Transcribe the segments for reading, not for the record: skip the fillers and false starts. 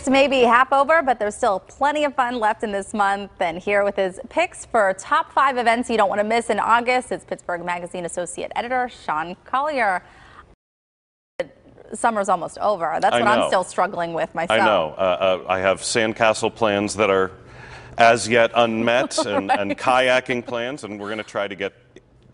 It's maybe half over, but there's still plenty of fun left in this month. And here with his picks for top 5 events you don't want to miss in August, it's Pittsburgh Magazine Associate Editor Sean Collier. Summer's almost over. That's what I'm still struggling with myself. I know. I have sandcastle plans that are as yet unmet and kayaking plans, and we're going to try to get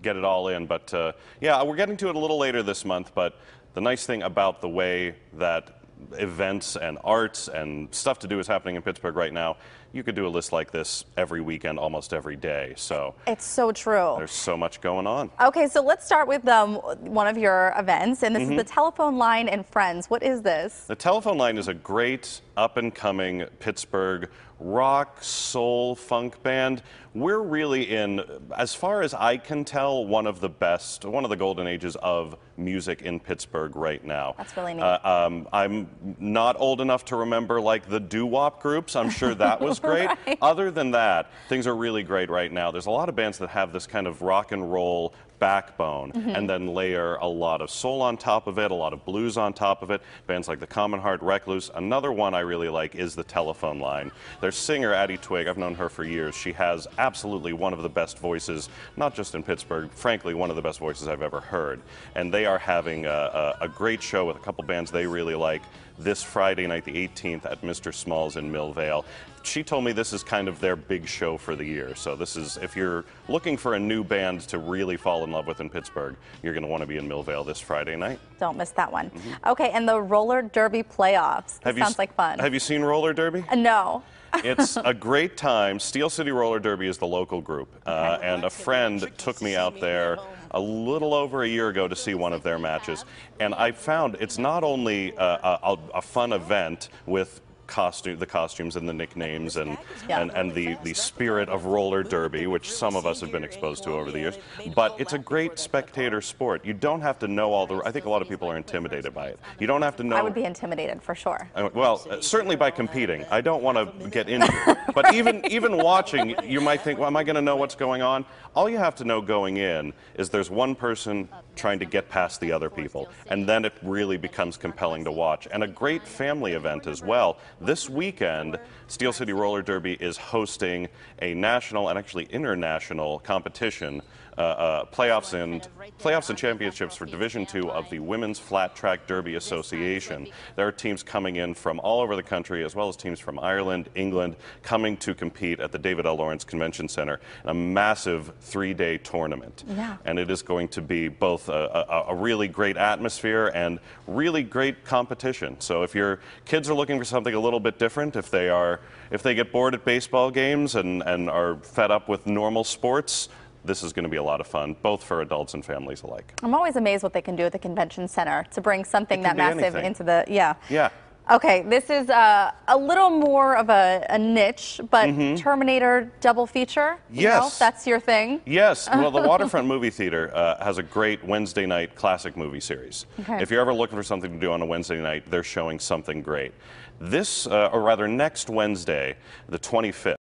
it all in. But yeah, we're getting to it a little later this month. But the nice thing about the way that events and arts and stuff to do is happening in Pittsburgh right now, you could do a list like this every weekend, almost every day. So it's so true. There's so much going on. Okay, so let's start with one of your events, and this is the Telephone Line and Friends. What is this? The Telephone Line is a great up-and-coming Pittsburgh rock, soul, funk band. We're really in, as far as I can tell, one of the best, one of the golden ages of music in Pittsburgh right now. That's really neat. I'm not old enough to remember like the doo-wop groups. I'm sure that was great. Right. Other than that, things are really great right now. There's a lot of bands that have this kind of rock and roll backbone and then layer a lot of soul on top of it, a lot of blues on top of it. Bands like the Common Heart, Recluse. Another one I really like is the Telephone Line. Their singer, Addie Twigg, I've known her for years. She has absolutely one of the best voices, not just in Pittsburgh, frankly, one of the best voices I've ever heard. And they are having a great show with a couple bands they really like this Friday night, the 18th, at Mr. Small's in Millvale. She told me this is kind of their big show for the year. So this is, if you're looking for a new band to really fall in love with in Pittsburgh, you're going to want to be in Millvale this Friday night. Don't miss that one. Okay, and the Roller Derby playoffs. That sounds like fun. Have you seen Roller Derby? No. It's a great time. Steel City Roller Derby is the local group, and a friend took me out there a little over a year ago to see one of their matches, and I found it's not only a fun event with the costumes and the nicknames and the spirit of roller derby, which some of us have been exposed to over the years, but it's a great spectator sport. You don't have to know all the, I think a lot of people are intimidated by it. You don't have to know. I would be intimidated for sure. Well, certainly by competing. I don't want to get injured. But even watching, you might think, well, am I going to know what's going on? All you have to know going in is there's one person trying to get past the other people, and then it really becomes compelling to watch. And a great family event as well. This weekend, Steel City Roller Derby is hosting a national and actually international competition, playoffs and championships for Division II of the Women's Flat Track Derby Association. There are teams coming in from all over the country, as well as teams from Ireland, England, coming to compete at the David L. Lawrence Convention Center in a massive 3-day tournament. Yeah. And it is going to be both a really great atmosphere and really great competition. So if your kids are looking for something a little bit different, if they get bored at baseball games and are fed up with normal sports, this is going to be a lot of fun, both for adults and families alike. I'm always amazed what they can do at the convention center to bring something that massive into the, Yeah. Okay, this is a little more of a niche, but Terminator double feature? Yes. That's your thing? Yes. Well, the Waterfront Movie Theater has a great Wednesday night classic movie series. Okay. If you're ever looking for something to do on a Wednesday night, they're showing something great. This, or rather next Wednesday, the 25th,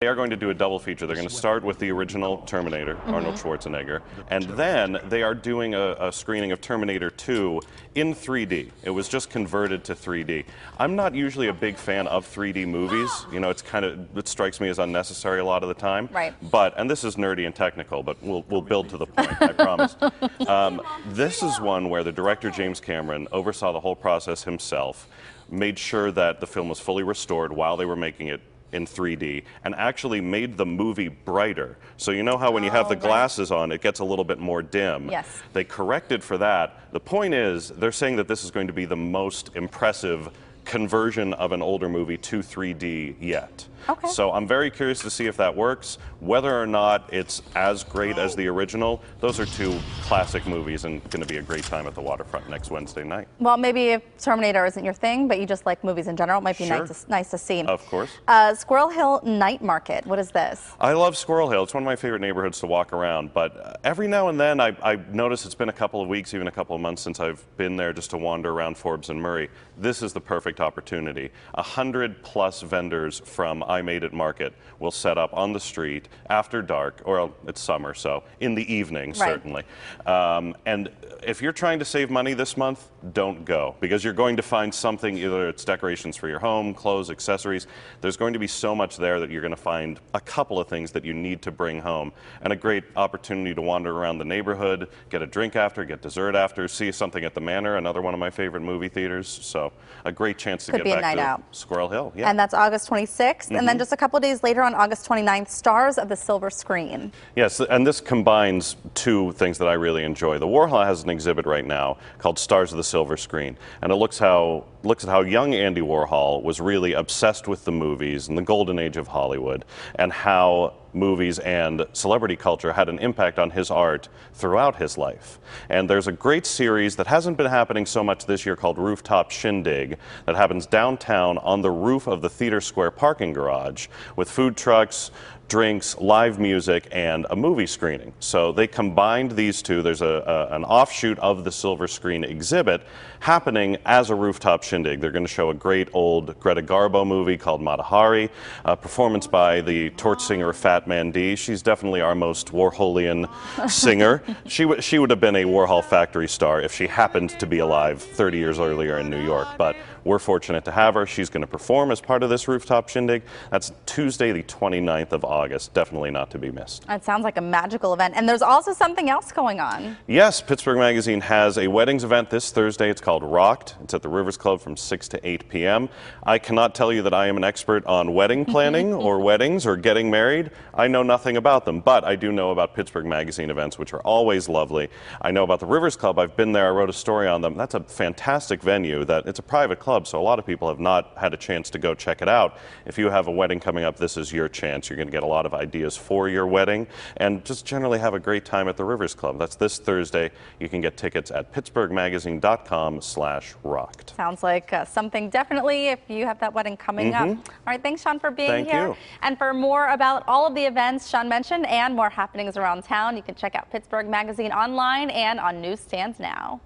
they are going to do a double feature. They're going to start with the original Terminator, Arnold Schwarzenegger, and then they are doing a screening of Terminator 2 in 3D. It was just converted to 3D. I'm not usually a big fan of 3D movies. You know, it strikes me as unnecessary a lot of the time. Right. But, and this is nerdy and technical, but we'll build to the point, I promise. This is one where the director, James Cameron, oversaw the whole process himself, made sure that the film was fully restored while they were making it in 3D, and actually made the movie brighter. So you know how when you have the glasses on, it gets a little bit more dim. Yes. They corrected for that. The point is, they're saying that this is going to be the most impressive conversion of an older movie to 3D yet. Okay. So I'm very curious to see if that works. Whether or not it's as great as the original, those are two classic movies and going to be a great time at the Waterfront next Wednesday night. Well, maybe if Terminator isn't your thing, but you just like movies in general, it might be nice to see. Of course. Squirrel Hill Night Market, what is this? I love Squirrel Hill. It's one of my favorite neighborhoods to walk around, but every now and then I notice it's been a couple of weeks, even a couple of months since I've been there just to wander around Forbes and Murray. This is the perfect perfect opportunity. 100+ vendors from I Made It Market will set up on the street after dark, or it's summer, so in the evening, certainly. And if you're trying to save money this month, don't go, because you're going to find something, either it's decorations for your home, clothes, accessories. There's going to be so much there that you're going to find a couple of things that you need to bring home, and a great opportunity to wander around the neighborhood, get a drink after, get dessert after, see something at the Manor, another one of my favorite movie theaters. So a great chance to get back to Squirrel Hill. Yeah. And that's August 26th. And then just a couple days later on August 29th, Stars of the Silver Screen. Yes, and this combines two things that I really enjoy. The Warhol has an exhibit right now called Stars of the Silver Screen, and it looks at how young Andy Warhol was really obsessed with the movies and the golden age of Hollywood, and how movies and celebrity culture had an impact on his art throughout his life. And there's a great series that hasn't been happening so much this year called Rooftop Shindig that happens downtown on the roof of the Theater Square parking garage with food trucks, drinks, live music, and a movie screening. So they combined these two. There's an offshoot of the Silver Screen exhibit happening as a rooftop shindig. They're going to show a great old Greta Garbo movie called Mata Hari, a performance by the torch singer Fat Man D. She's definitely our most Warholian singer. She would have been a Warhol Factory star if she happened to be alive 30 years earlier in New York, but we're fortunate to have her. She's going to perform as part of this rooftop shindig. That's Tuesday, the 29th of August. Definitely not to be missed. That sounds like a magical event. And there's also something else going on. Yes, Pittsburgh Magazine has a weddings event this Thursday. It's called Rocked. It's at the Rivers Club from 6 to 8 p.m. I cannot tell you that I am an expert on wedding planning or weddings or getting married. I know nothing about them, but I do know about Pittsburgh Magazine events, which are always lovely. I know about the Rivers Club. I've been there. I wrote a story on them. That's a fantastic venue. It's a private club, so a lot of people have not had a chance to go check it out. If you have a wedding coming up, this is your chance. You're going to get a lot of ideas for your wedding and just generally have a great time at the Rivers Club. That's this Thursday. You can get tickets at pittsburghmagazine.com/rocked. Sounds like something definitely if you have that wedding coming up. All right, thanks, Sean, for being here. You. And for more about all of the events Sean mentioned and more happenings around town, you can check out Pittsburgh Magazine online and on newsstands now.